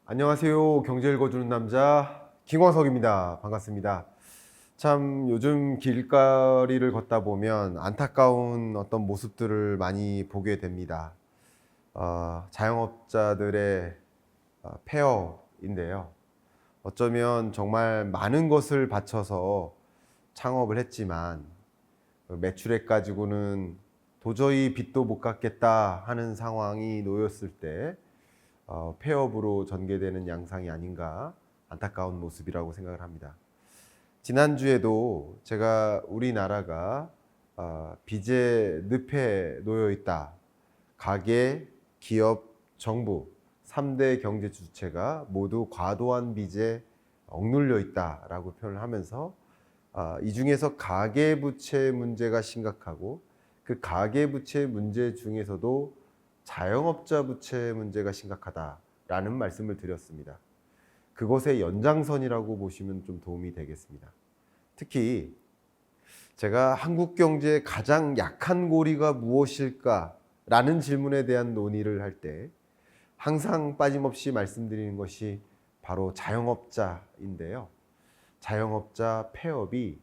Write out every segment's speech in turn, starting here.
안녕하세요. 경제 읽어주는 남자 김광석입니다. 반갑습니다. 참 요즘 길거리를 걷다 보면 안타까운 어떤 모습들을 많이 보게 됩니다. 자영업자들의 폐업인데요. 어쩌면 정말 많은 것을 바쳐서 창업을 했지만 매출액 가지고는 도저히 빚도 못 갚겠다 하는 상황이 놓였을 때 폐업으로 전개되는 양상이 아닌가 안타까운 모습이라고 생각을 합니다. 지난주에도 제가 우리나라가 빚의 늪에 놓여 있다. 가계, 기업, 정부 3대 경제 주체가 모두 과도한 빚에 억눌려 있다라고 표현을 하면서 이 중에서 가계부채 문제가 심각하고 그 가계부채 문제 중에서도 자영업자 부채 문제가 심각하다라는 말씀을 드렸습니다. 그것의 연장선이라고 보시면 좀 도움이 되겠습니다. 특히 제가 한국 경제의 가장 약한 고리가 무엇일까라는 질문에 대한 논의를 할 때 항상 빠짐없이 말씀드리는 것이 바로 자영업자인데요. 자영업자 폐업이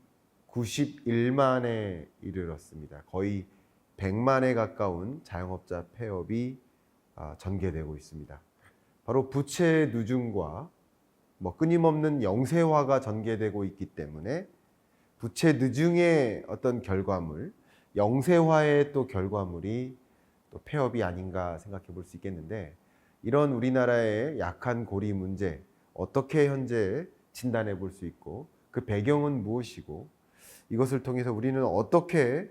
91만에 이르렀습니다. 거의 100만에 가까운 자영업자 폐업이 전개되고 있습니다. 바로 부채 누중과 끊임없는 영세화가 전개되고 있기 때문에 부채 누중의 어떤 결과물, 영세화의 또 결과물이 또 폐업이 아닌가 생각해 볼 수 있겠는데, 이런 우리나라의 약한 고리 문제 어떻게 현재 진단해 볼 수 있고 그 배경은 무엇이고 이것을 통해서 우리는 어떻게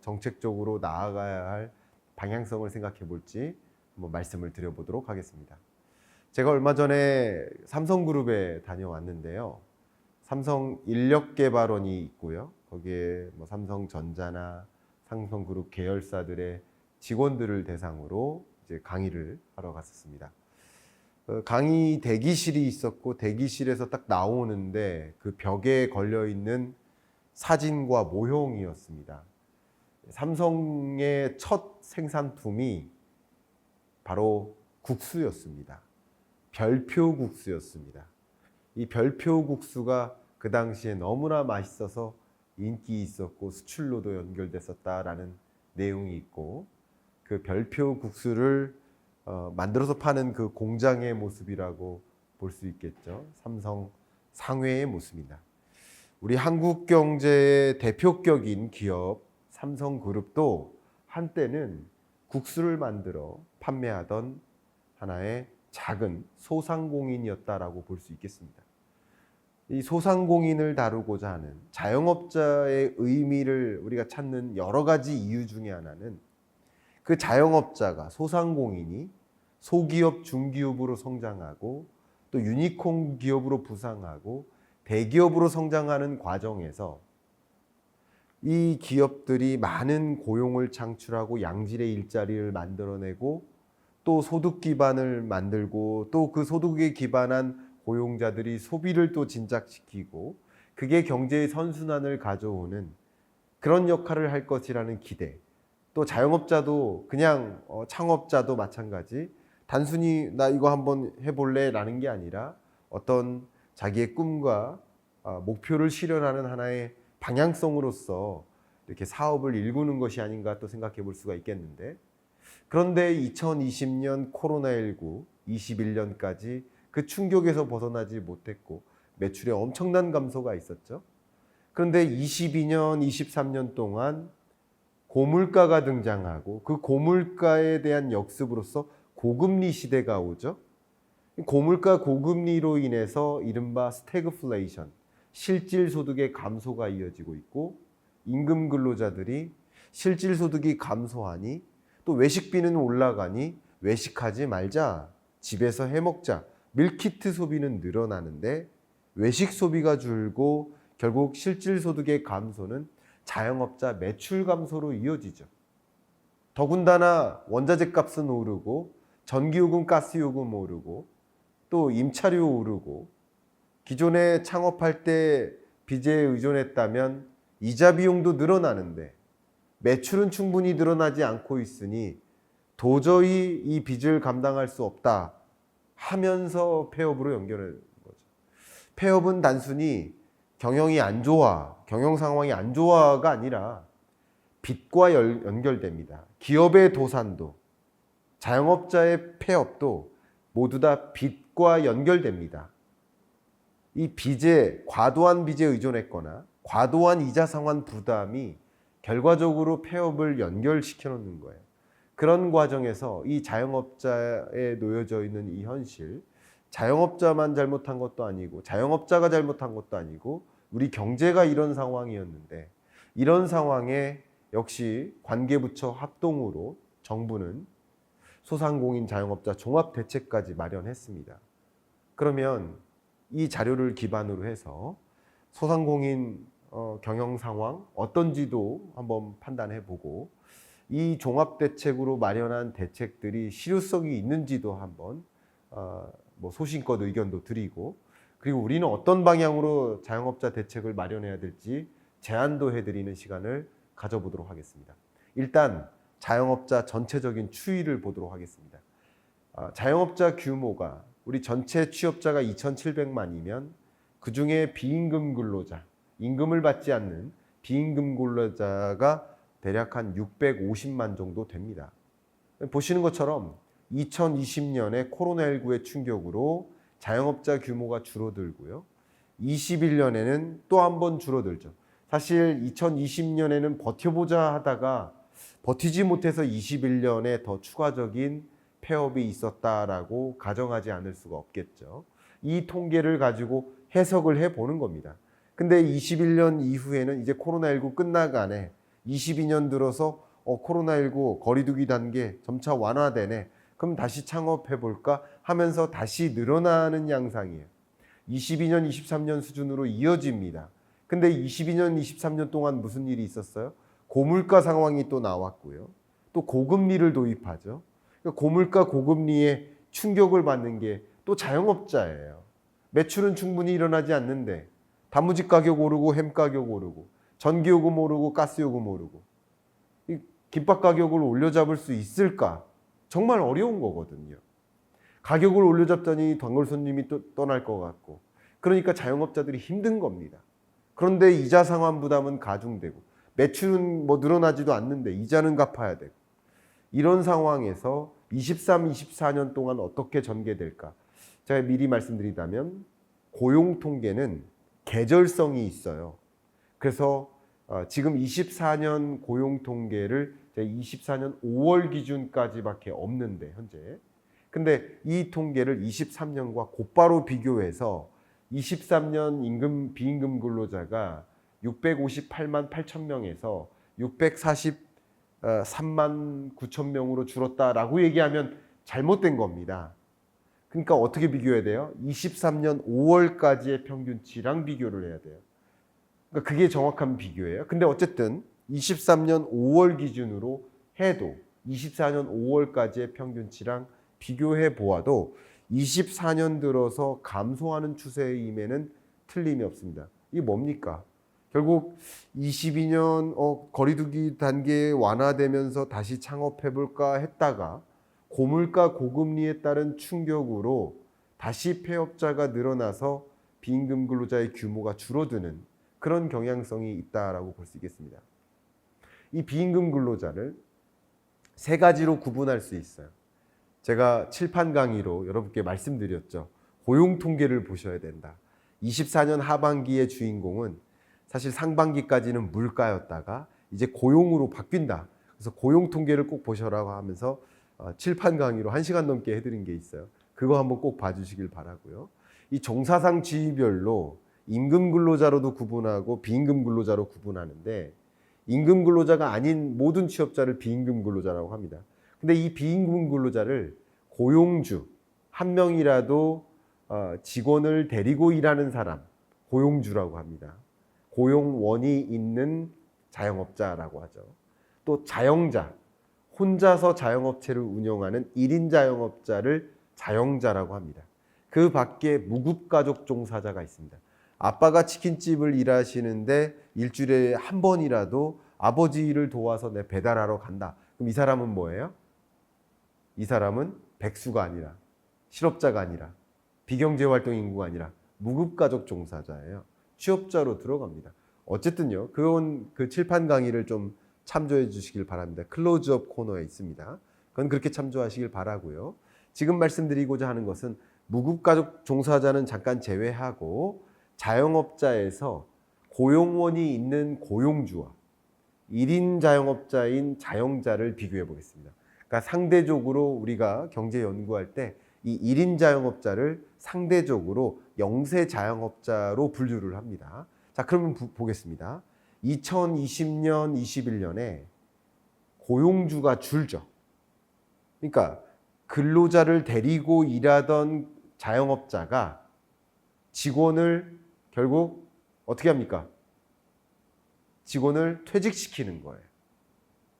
정책적으로 나아가야 할 방향성을 생각해 볼지 한번 말씀을 드려보도록 하겠습니다. 제가 얼마 전에 삼성그룹에 다녀왔는데요. 삼성 인력개발원이 있고요. 거기에 삼성전자나 삼성그룹 계열사들의 직원들을 대상으로 이제 강의를 하러 갔었습니다. 강의 대기실이 있었고 대기실에서 딱 나오는데 그 벽에 걸려 있는 사진과 모형이었습니다. 삼성의 첫 생산품이 바로 국수였습니다. 별표 국수였습니다. 이 별표 국수가 그 당시에 너무나 맛있어서 인기 있었고 수출로도 연결됐었다라는 내용이 있고, 그 별표 국수를 만들어서 파는 그 공장의 모습이라고 볼 수 있겠죠. 삼성 상회의 모습입니다. 우리 한국 경제의 대표격인 기업 삼성그룹도 한때는 국수를 만들어 판매하던 하나의 작은 소상공인이었다라고 볼 수 있겠습니다. 이 소상공인을 다루고자 하는 자영업자의 의미를 우리가 찾는 여러 가지 이유 중에 하나는 그 자영업자가, 소상공인이 소기업, 중기업으로 성장하고 또 유니콘 기업으로 부상하고 대기업으로 성장하는 과정에서 이 기업들이 많은 고용을 창출하고 양질의 일자리를 만들어내고 또 소득 기반을 만들고 또 그 소득에 기반한 고용자들이 소비를 또 진작시키고 그게 경제의 선순환을 가져오는 그런 역할을 할 것이라는 기대, 또 자영업자도 그냥 창업자도 마찬가지, 단순히 나 이거 한번 해볼래 라는 게 아니라 어떤 자기의 꿈과 목표를 실현하는 하나의 방향성으로서 이렇게 사업을 일구는 것이 아닌가 또 생각해 볼 수가 있겠는데, 그런데 2020년 코로나19, 21년까지 그 충격에서 벗어나지 못했고 매출에 엄청난 감소가 있었죠. 그런데 22년, 23년 동안 고물가가 등장하고 그 고물가에 대한 역습으로서 고금리 시대가 오죠. 고물가 고금리로 인해서 이른바 스태그플레이션, 실질 소득의 감소가 이어지고 있고, 임금 근로자들이 실질 소득이 감소하니 또 외식비는 올라가니 외식하지 말자, 집에서 해먹자, 밀키트 소비는 늘어나는데 외식 소비가 줄고 결국 실질 소득의 감소는 자영업자 매출 감소로 이어지죠. 더군다나 원자재 값은 오르고 전기요금, 가스요금 오르고 또 임차료 오르고, 기존에 창업할 때 빚에 의존했다면 이자 비용도 늘어나는데 매출은 충분히 늘어나지 않고 있으니 도저히 이 빚을 감당할 수 없다 하면서 폐업으로 연결하는 거죠. 폐업은 단순히 경영이 안 좋아, 경영 상황이 안 좋아가 아니라 빚과 연결됩니다. 기업의 도산도, 자영업자의 폐업도 모두 다 빚과 연결됩니다. 이 빚에, 과도한 빚에 의존했거나 과도한 이자 상환 부담이 결과적으로 폐업을 연결시켜 놓는 거예요. 그런 과정에서 이 자영업자에 놓여져 있는 이 현실, 자영업자만 잘못한 것도 아니고 자영업자가 잘못한 것도 아니고 우리 경제가 이런 상황이었는데, 이런 상황에 역시 관계부처 합동으로 정부는 소상공인 자영업자 종합대책까지 마련했습니다. 그러면 이 자료를 기반으로 해서 소상공인 경영 상황 어떤지도 한번 판단해 보고, 이 종합대책으로 마련한 대책들이 실효성이 있는지도 한번 소신껏 의견도 드리고, 그리고 우리는 어떤 방향으로 자영업자 대책을 마련해야 될지 제안도 해드리는 시간을 가져보도록 하겠습니다. 일단 자영업자 전체적인 추이를 보도록 하겠습니다. 자영업자 규모가, 우리 전체 취업자가 2,700만이면 그중에 비임금 근로자, 임금을 받지 않는 비임금 근로자가 대략 한 650만 정도 됩니다. 보시는 것처럼 2020년에 코로나19의 충격으로 자영업자 규모가 줄어들고요. 21년에는 또 한 번 줄어들죠. 사실 2020년에는 버텨보자 하다가 버티지 못해서 21년에 더 추가적인 폐업이 있었다라고 가정하지 않을 수가 없겠죠. 이 통계를 가지고 해석을 해보는 겁니다. 근데 21년 이후에는 이제 코로나19 끝나가네, 22년 들어서 코로나19 거리두기 단계 점차 완화되네, 그럼 다시 창업해볼까 하면서 다시 늘어나는 양상이에요. 22년, 23년 수준으로 이어집니다. 근데 22년, 23년 동안 무슨 일이 있었어요? 고물가 상황이 또 나왔고요. 또 고금리를 도입하죠. 그러니까 고물가, 고금리에 충격을 받는 게 또 자영업자예요. 매출은 충분히 일어나지 않는데 단무지 가격 오르고 햄 가격 오르고 전기요금 오르고 가스요금 오르고 이 김밥 가격을 올려잡을 수 있을까? 정말 어려운 거거든요. 가격을 올려잡자니 단골 손님이 또 떠날 것 같고, 그러니까 자영업자들이 힘든 겁니다. 그런데 이자 상환 부담은 가중되고 매출은 늘어나지도 않는데 이자는 갚아야 되고, 이런 상황에서 23, 24년 동안 어떻게 전개될까? 제가 미리 말씀드리자면 고용 통계는 계절성이 있어요. 그래서 지금 24년 고용 통계를 24년 5월 기준까지밖에 없는데 현재. 근데 이 통계를 23년과 곧바로 비교해서 23년 비임금 근로자가 658만 8천 명에서 643만 9천 명으로 줄었다라고 얘기하면 잘못된 겁니다. 그러니까 어떻게 비교해야 돼요? 23년 5월까지의 평균치랑 비교를 해야 돼요. 그러니까 그게 정확한 비교예요. 근데 어쨌든 23년 5월 기준으로 해도 24년 5월까지의 평균치랑 비교해 보아도 24년 들어서 감소하는 추세임에는 틀림이 없습니다. 이게 뭡니까? 결국 22년 거리두기 단계 완화되면서 다시 창업해볼까 했다가 고물가 고금리에 따른 충격으로 다시 폐업자가 늘어나서 비임금 근로자의 규모가 줄어드는 그런 경향성이 있다라고 볼 수 있겠습니다. 이 비임금 근로자를 세 가지로 구분할 수 있어요. 제가 칠판 강의로 여러분께 말씀드렸죠. 고용 통계를 보셔야 된다. 24년 하반기의 주인공은 사실 상반기까지는 물가였다가 이제 고용으로 바뀐다. 그래서 고용 통계를 꼭 보셔라고 하면서 칠판 강의로 1시간 넘게 해드린 게 있어요. 그거 한번 꼭 봐주시길 바라고요. 이 종사상 지위별로 임금 근로자로도 구분하고 비임금 근로자로 구분하는데, 임금 근로자가 아닌 모든 취업자를 비임금 근로자라고 합니다. 근데 이 비임금 근로자를 고용주, 한 명이라도 직원을 데리고 일하는 사람, 고용주라고 합니다. 고용원이 있는 자영업자라고 하죠. 또 자영자, 혼자서 자영업체를 운영하는 1인 자영업자를 자영자라고 합니다. 그 밖에 무급가족 종사자가 있습니다. 아빠가 치킨집을 일하시는데 일주일에 한 번이라도 아버지 일을 도와서 내 배달하러 간다. 그럼 이 사람은 뭐예요? 이 사람은 백수가 아니라 실업자가 아니라 비경제활동 인구가 아니라 무급가족 종사자예요. 취업자로 들어갑니다. 어쨌든요. 그건 그 칠판 강의를 좀 참조해 주시길 바랍니다. 클로즈업 코너에 있습니다. 그건 그렇게 참조하시길 바라고요. 지금 말씀드리고자 하는 것은 무급가족 종사자는 잠깐 제외하고 자영업자에서 고용원이 있는 고용주와 1인 자영업자인 자영자를 비교해 보겠습니다. 그러니까 상대적으로 우리가 경제 연구할 때 이 1인 자영업자를 상대적으로 영세 자영업자로 분류를 합니다. 자, 그러면 보겠습니다. 2020년, 21년에 고용주가 줄죠. 그러니까 근로자를 데리고 일하던 자영업자가 직원을 결국 어떻게 합니까? 직원을 퇴직시키는 거예요.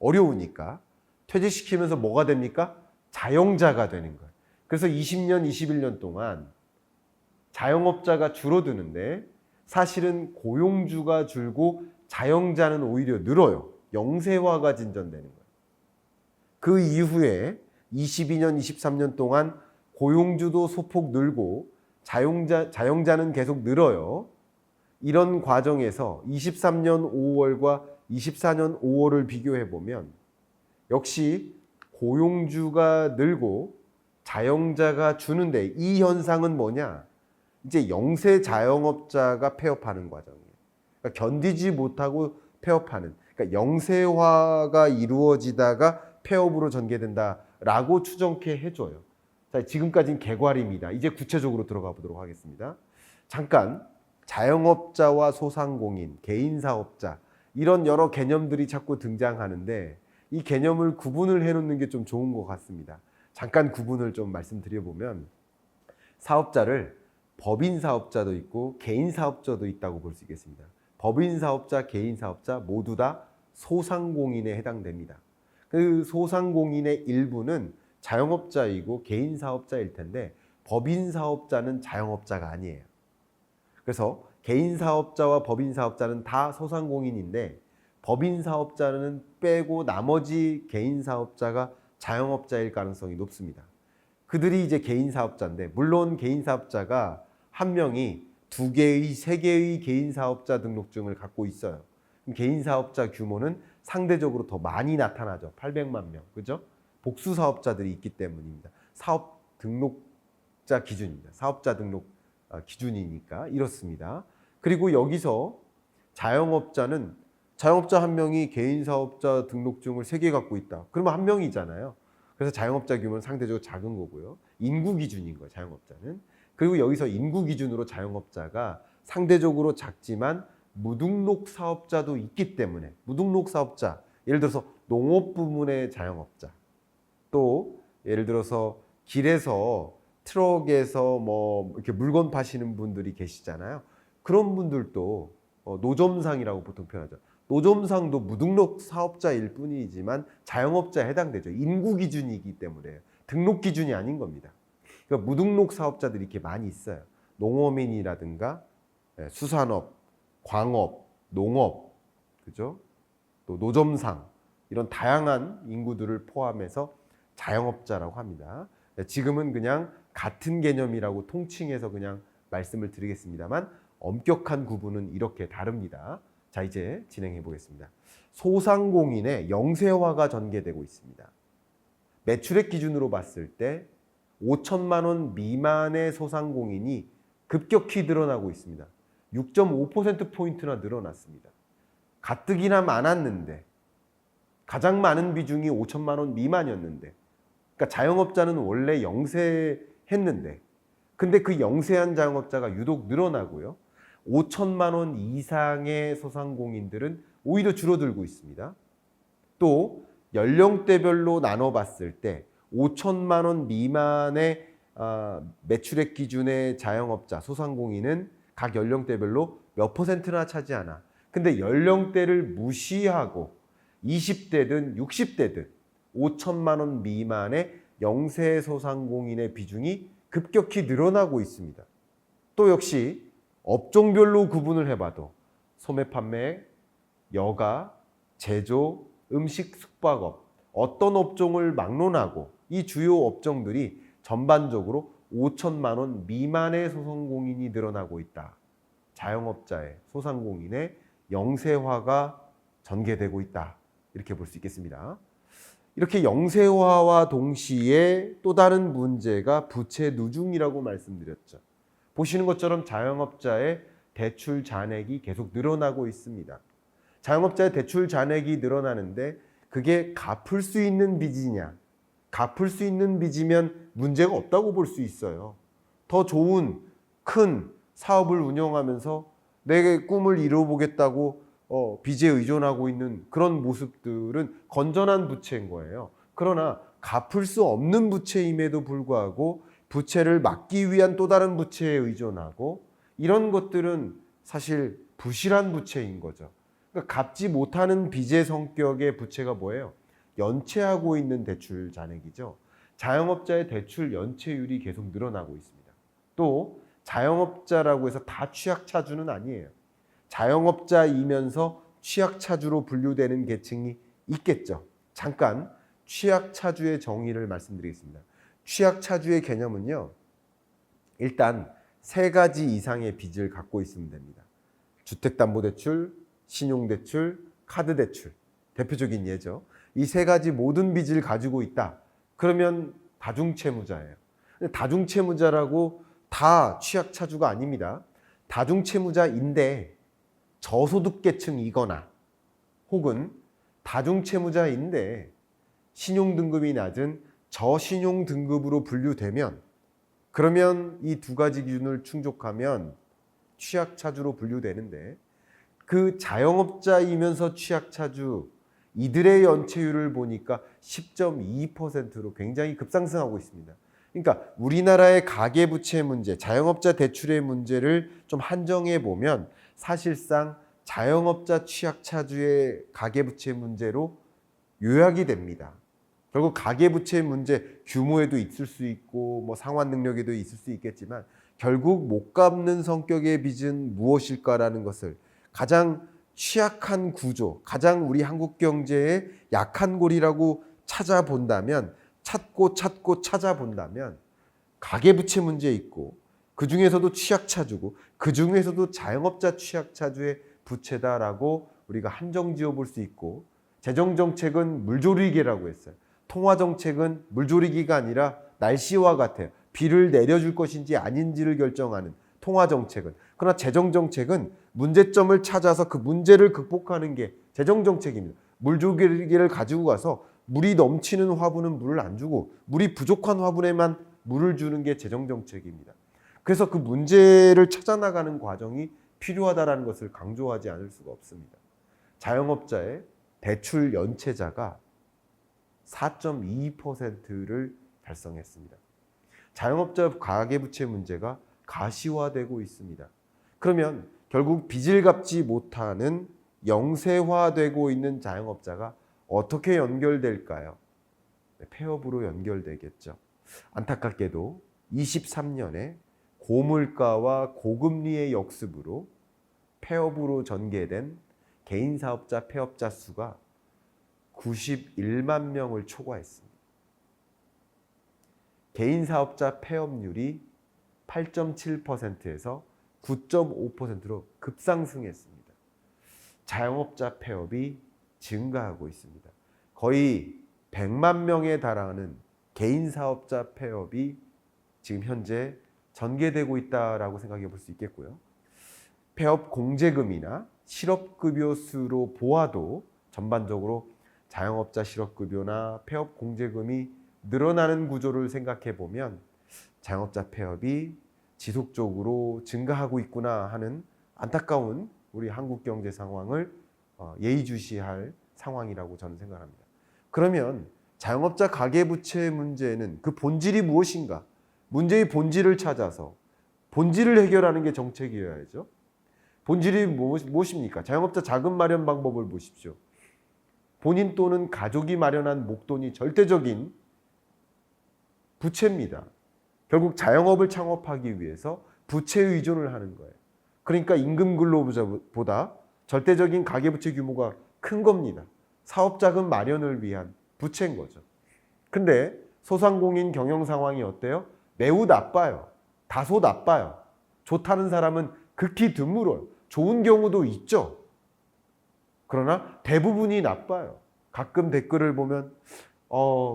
어려우니까. 퇴직시키면서 뭐가 됩니까? 자영자가 되는 거예요. 그래서 20년, 21년 동안 자영업자가 줄어드는데 사실은 고용주가 줄고 자영자는 오히려 늘어요. 영세화가 진전되는 거예요. 그 이후에 22년, 23년 동안 고용주도 소폭 늘고 자영자는 계속 늘어요. 이런 과정에서 23년 5월과 24년 5월을 비교해 보면 역시 고용주가 늘고 자영자가 주는데 이 현상은 뭐냐? 이제 영세 자영업자가 폐업하는 과정이에요. 그러니까 견디지 못하고 폐업하는, 그러니까 영세화가 이루어지다가 폐업으로 전개된다라고 추정케 해줘요. 자, 지금까지는 개괄입니다. 이제 구체적으로 들어가 보도록 하겠습니다. 잠깐 자영업자와 소상공인, 개인사업자 이런 여러 개념들이 자꾸 등장하는데 이 개념을 구분을 해놓는 게 좀 좋은 것 같습니다. 잠깐 구분을 좀 말씀드려보면 사업자를 법인사업자도 있고 개인사업자도 있다고 볼 수 있겠습니다. 법인사업자, 개인사업자 모두 다 소상공인에 해당됩니다. 그 소상공인의 일부는 자영업자이고 개인사업자일 텐데 법인사업자는 자영업자가 아니에요. 그래서 개인사업자와 법인사업자는 다 소상공인인데 법인사업자는 빼고 나머지 개인사업자가 자영업자일 가능성이 높습니다. 그들이 이제 개인사업자인데 물론 개인사업자가 한 명이 2개의, 3개의 개인사업자 등록증을 갖고 있어요. 개인사업자 규모는 상대적으로 더 많이 나타나죠. 800만 명, 그죠? 복수사업자들이 있기 때문입니다. 사업 등록자 기준입니다. 사업자 등록 기준이니까 이렇습니다. 그리고 여기서 자영업자 한 명이 개인사업자 등록증을 3개 갖고 있다. 그러면 한 명이잖아요. 그래서 자영업자 규모는 상대적으로 작은 거고요. 인구 기준인 거예요, 자영업자는. 그리고 여기서 인구 기준으로 자영업자가 상대적으로 작지만 무등록 사업자도 있기 때문에 무등록 사업자, 예를 들어서 농업 부문의 자영업자, 또 예를 들어서 길에서 트럭에서 뭐 이렇게 물건 파시는 분들이 계시잖아요. 그런 분들도 노점상이라고 보통 표현하죠. 노점상도 무등록 사업자일 뿐이지만 자영업자에 해당되죠. 인구 기준이기 때문에 등록 기준이 아닌 겁니다. 그러니까 무등록 사업자들이 이렇게 많이 있어요. 농어민이라든가 수산업, 광업, 농업, 그죠? 또 노점상 이런 다양한 인구들을 포함해서 자영업자라고 합니다. 지금은 그냥 같은 개념이라고 통칭해서 그냥 말씀을 드리겠습니다만 엄격한 구분은 이렇게 다릅니다. 자, 이제 진행해 보겠습니다. 소상공인의 영세화가 전개되고 있습니다. 매출액 기준으로 봤을 때 5천만 원 미만의 소상공인이 급격히 늘어나고 있습니다. 6.5%포인트나 늘어났습니다. 가뜩이나 많았는데 가장 많은 비중이 5천만 원 미만이었는데 그러니까 자영업자는 원래 영세했는데 근데 그 영세한 자영업자가 유독 늘어나고요. 5천만 원 이상의 소상공인들은 오히려 줄어들고 있습니다. 또 연령대별로 나눠봤을 때 5천만 원 미만의 매출액 기준의 자영업자, 소상공인은 각 연령대별로 몇 퍼센트나 차지하나. 근데 연령대를 무시하고 20대든 60대든 5천만 원 미만의 영세 소상공인의 비중이 급격히 늘어나고 있습니다. 또 역시 업종별로 구분을 해봐도 소매 판매, 여가, 제조, 음식 숙박업 어떤 업종을 막론하고 이 주요 업종들이 전반적으로 5천만 원 미만의 소상공인이 늘어나고 있다. 자영업자의 소상공인의 영세화가 전개되고 있다. 이렇게 볼 수 있겠습니다. 이렇게 영세화와 동시에 또 다른 문제가 부채 누중이라고 말씀드렸죠. 보시는 것처럼 자영업자의 대출 잔액이 계속 늘어나고 있습니다. 자영업자의 대출 잔액이 늘어나는데 그게 갚을 수 있는 빚이냐? 갚을 수 있는 빚이면 문제가 없다고 볼 수 있어요. 더 좋은 큰 사업을 운영하면서 내 꿈을 이루어보겠다고 빚에 의존하고 있는 그런 모습들은 건전한 부채인 거예요. 그러나 갚을 수 없는 부채임에도 불구하고 부채를 막기 위한 또 다른 부채에 의존하고 이런 것들은 사실 부실한 부채인 거죠. 그러니까 갚지 못하는 빚의 성격의 부채가 뭐예요? 연체하고 있는 대출 잔액이죠. 자영업자의 대출 연체율이 계속 늘어나고 있습니다. 또 자영업자라고 해서 다 취약차주는 아니에요. 자영업자이면서 취약차주로 분류되는 계층이 있겠죠. 잠깐 취약차주의 정의를 말씀드리겠습니다. 취약차주의 개념은요, 일단 세 가지 이상의 빚을 갖고 있으면 됩니다. 주택담보대출, 신용대출, 카드대출, 대표적인 예죠. 이 세 가지 모든 빚을 가지고 있다. 그러면 다중채무자예요. 다중채무자라고 다 취약차주가 아닙니다. 다중채무자인데 저소득계층이거나 혹은 다중채무자인데 신용등급이 낮은 저신용등급으로 분류되면 그러면 이 두 가지 기준을 충족하면 취약차주로 분류되는데 그 자영업자이면서 취약차주 이들의 연체율을 보니까 10.2%로 굉장히 급상승하고 있습니다. 그러니까 우리나라의 가계부채 문제, 자영업자 대출의 문제를 좀 한정해 보면 사실상 자영업자 취약차주의 가계부채 문제로 요약이 됩니다. 결국 가계부채 문제 규모에도 있을 수 있고 뭐 상환 능력에도 있을 수 있겠지만 결국 못 갚는 성격의 빚은 무엇일까라는 것을 가장 취약한 구조, 가장 우리 한국 경제의 약한 고리라고 찾아본다면 찾고 찾아본다면 가계부채 문제 있고 그 중에서도 취약차주고 그 중에서도 자영업자 취약차주의 부채다라고 우리가 한정 지어 볼 수 있고 재정정책은 물조리개라고 했어요. 통화정책은 물조리기가 아니라 날씨와 같아요. 비를 내려줄 것인지 아닌지를 결정하는 통화정책은. 그러나 재정정책은 문제점을 찾아서 그 문제를 극복하는 게 재정정책입니다. 물조리개를 가지고 가서 물이 넘치는 화분은 물을 안 주고 물이 부족한 화분에만 물을 주는 게 재정정책입니다. 그래서 그 문제를 찾아나가는 과정이 필요하다는 것을 강조하지 않을 수가 없습니다. 자영업자의 대출 연체자가 4.2%를 달성했습니다. 자영업자 가계부채 문제가 가시화되고 있습니다. 그러면 결국 빚을 갚지 못하는 영세화되고 있는 자영업자가 어떻게 연결될까요? 폐업으로 연결되겠죠. 안타깝게도 23년에 고물가와 고금리의 역습으로 폐업으로 전개된 개인사업자 폐업자 수가 91만 명을 초과했습니다. 개인사업자 폐업률이 8.7%에서 9.5%로 급상승했습니다. 자영업자 폐업이 증가하고 있습니다. 거의 100만 명에 달하는 개인사업자 폐업이 지금 현재 전개되고 있다라고 생각해 볼 수 있겠고요. 폐업 공제금이나 실업급여 수로 보아도 전반적으로 자영업자 실업급여나 폐업 공제금이 늘어나는 구조를 생각해 보면 자영업자 폐업이 지속적으로 증가하고 있구나 하는 안타까운 우리 한국 경제 상황을 예의주시할 상황이라고 저는 생각합니다. 그러면 자영업자 가계부채 문제는 그 본질이 무엇인가? 문제의 본질을 찾아서 본질을 해결하는 게 정책이어야죠. 본질이 무엇입니까? 자영업자 자금 마련 방법을 보십시오. 본인 또는 가족이 마련한 목돈이 절대적인 부채입니다. 결국 자영업을 창업하기 위해서 부채 의존을 하는 거예요. 그러니까 임금 근로자보다 절대적인 가계부채 규모가 큰 겁니다. 사업자금 마련을 위한 부채인 거죠. 근데 소상공인 경영 상황이 어때요? 매우 나빠요. 다소 나빠요. 좋다는 사람은 극히 드물어요. 좋은 경우도 있죠. 그러나 대부분이 나빠요. 가끔 댓글을 보면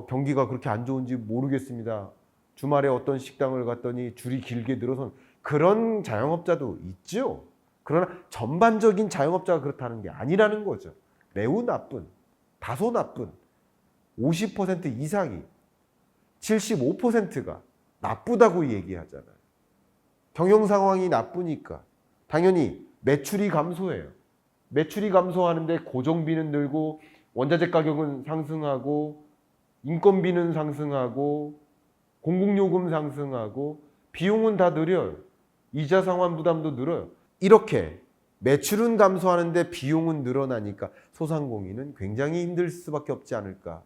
경기가 그렇게 안 좋은지 모르겠습니다. 주말에 어떤 식당을 갔더니 줄이 길게 늘어서 그런 자영업자도 있죠. 그러나 전반적인 자영업자가 그렇다는 게 아니라는 거죠. 매우 나쁜, 다소 나쁜 50% 이상이 75%가 나쁘다고 얘기하잖아요. 경영 상황이 나쁘니까 당연히 매출이 감소해요. 매출이 감소하는데 고정비는 늘고 원자재 가격은 상승하고 인건비는 상승하고 공공요금 상승하고 비용은 다 늘어요. 이자 상환 부담도 늘어요. 이렇게 매출은 감소하는데 비용은 늘어나니까 소상공인은 굉장히 힘들 수밖에 없지 않을까.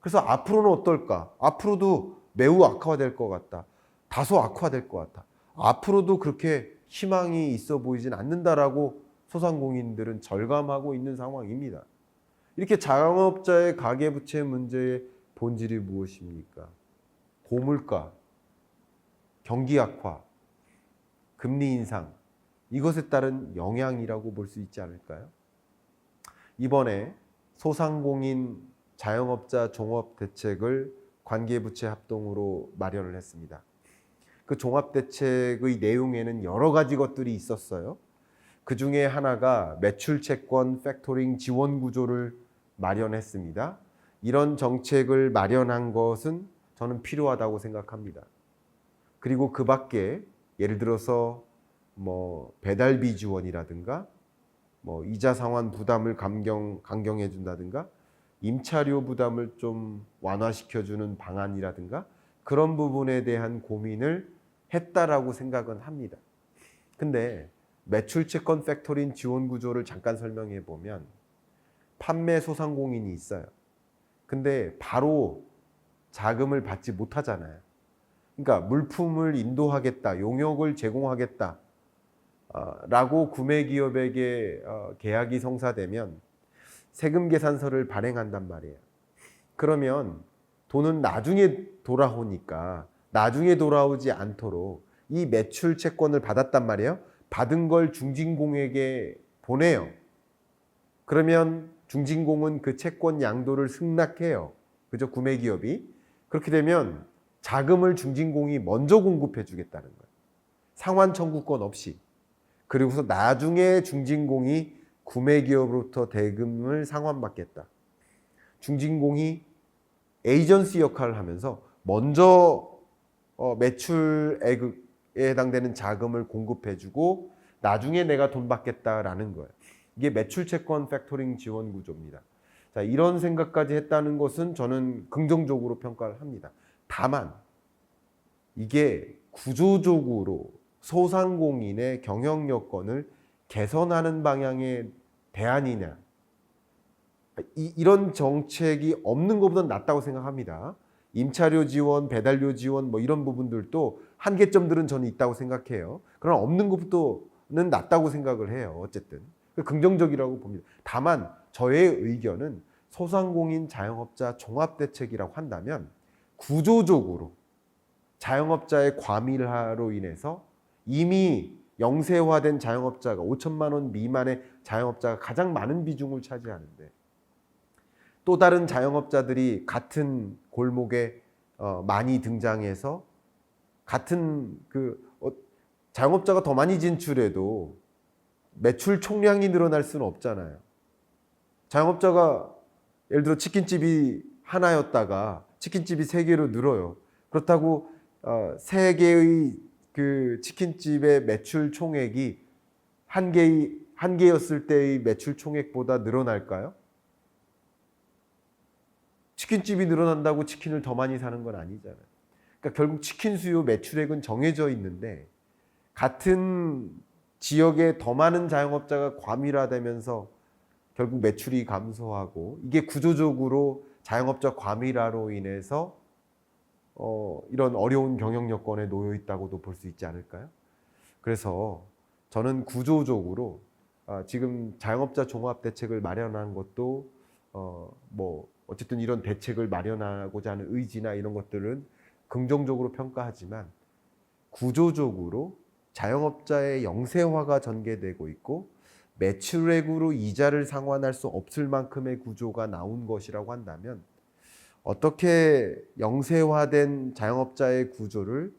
그래서 앞으로는 어떨까? 앞으로도 매우 악화될 것 같다. 다소 악화될 것 같다. 앞으로도 그렇게 희망이 있어 보이진 않는다라고 소상공인들은 절감하고 있는 상황입니다. 이렇게 자영업자의 가계부채 문제의 본질이 무엇입니까? 고물가, 경기 악화, 금리 인상, 이것에 따른 영향이라고 볼 수 있지 않을까요? 이번에 소상공인 자영업자 종합대책을 관계부처 합동으로 마련을 했습니다. 그 종합대책의 내용에는 여러 가지 것들이 있었어요. 그 중에 하나가 매출채권 팩토링 지원 구조를 마련했습니다. 이런 정책을 마련한 것은 저는 필요하다고 생각합니다. 그리고 그 밖에 예를 들어서 배달비 지원이라든가 이자 상환 부담을 강경해 준다든가 임차료 부담을 좀 완화시켜주는 방안이라든가 그런 부분에 대한 고민을 했다라고 생각은 합니다. 근데 매출채권 팩토링 지원 구조를 잠깐 설명해 보면 판매 소상공인이 있어요. 근데 바로 자금을 받지 못하잖아요. 그러니까 물품을 인도하겠다, 용역을 제공하겠다 라고 구매기업에게 계약이 성사되면 세금 계산서를 발행한단 말이에요. 그러면 돈은 나중에 돌아오니까 나중에 돌아오지 않도록 이 매출 채권을 받았단 말이에요. 받은 걸 중진공에게 보내요. 그러면 중진공은 그 채권 양도를 승낙해요. 그죠? 구매기업이. 그렇게 되면 자금을 중진공이 먼저 공급해 주겠다는 거예요. 상환 청구권 없이. 그리고서 나중에 중진공이 구매기업으로부터 대금을 상환받겠다. 중진공이 에이전시 역할을 하면서 먼저 매출액에 해당되는 자금을 공급해주고 나중에 내가 돈 받겠다라는 거예요. 이게 매출채권 팩토링 지원 구조입니다. 자, 이런 생각까지 했다는 것은 저는 긍정적으로 평가를 합니다. 다만 이게 구조적으로 소상공인의 경영 여건을 개선하는 방향의 대안이냐, 이런 정책이 없는 것보다 낫다고 생각합니다. 임차료 지원, 배달료 지원 이런 부분들도 한계점들은 저는 있다고 생각해요. 그러나 없는 것보다는 낫다고 생각을 해요. 어쨌든 긍정적이라고 봅니다. 다만 저의 의견은 소상공인 자영업자 종합대책이라고 한다면 구조적으로 자영업자의 과밀화로 인해서 이미 영세화된 자영업자가 5천만 원 미만의 자영업자가 가장 많은 비중을 차지하는데 또 다른 자영업자들이 같은 골목에 많이 등장해서 같은 자영업자가 더 많이 진출해도 매출 총량이 늘어날 수는 없잖아요. 자영업자가 예를 들어 치킨집이 하나였다가 치킨집이 3개로 늘어요. 그렇다고 3개의 그 치킨집의 매출 총액이 한 개였을 때의 매출 총액보다 늘어날까요? 치킨집이 늘어난다고 치킨을 더 많이 사는 건 아니잖아요. 그러니까 결국 치킨 수요 매출액은 정해져 있는데 같은 지역에 더 많은 자영업자가 과밀화되면서 결국 매출이 감소하고 이게 구조적으로 자영업자 과밀화로 인해서 이런 어려운 경영 여건에 놓여 있다고도 볼 수 있지 않을까요? 그래서 저는 구조적으로 지금 자영업자 종합대책을 마련한 것도 어쨌든 이런 대책을 마련하고자 하는 의지나 이런 것들은 긍정적으로 평가하지만 구조적으로 자영업자의 영세화가 전개되고 있고 매출액으로 이자를 상환할 수 없을 만큼의 구조가 나온 것이라고 한다면 어떻게 영세화된 자영업자의 구조를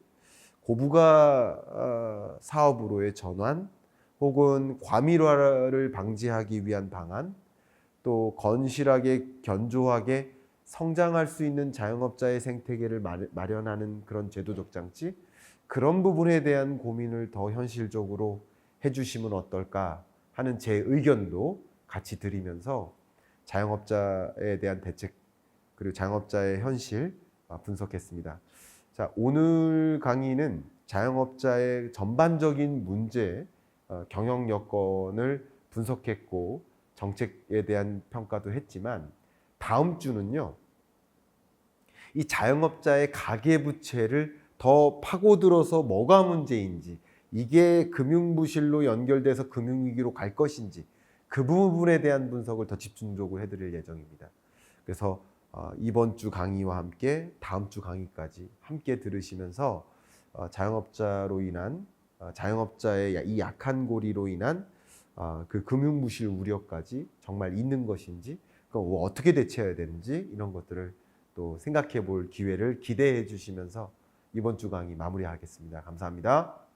고부가 사업으로의 전환 혹은 과밀화를 방지하기 위한 방안 또 건실하게 견조하게 성장할 수 있는 자영업자의 생태계를 마련하는 그런 제도적 장치 그런 부분에 대한 고민을 더 현실적으로 해주시면 어떨까 하는 제 의견도 같이 드리면서 자영업자에 대한 대책 그리고 자영업자의 현실 분석했습니다. 자, 오늘 강의는 자영업자의 전반적인 문제, 경영 여건을 분석했고 정책에 대한 평가도 했지만 다음 주는요. 이 자영업자의 가계부채를 더 파고들어서 뭐가 문제인지 이게 금융부실로 연결돼서 금융위기로 갈 것인지 그 부분에 대한 분석을 더 집중적으로 해드릴 예정입니다. 그래서 이번 주 강의와 함께 다음 주 강의까지 함께 들으시면서 자영업자로 인한 자영업자의 이 약한 고리로 인한 그 금융부실 우려까지 정말 있는 것인지 어떻게 대처해야 되는지 이런 것들을 또 생각해 볼 기회를 기대해 주시면서 이번 주 강의 마무리하겠습니다. 감사합니다.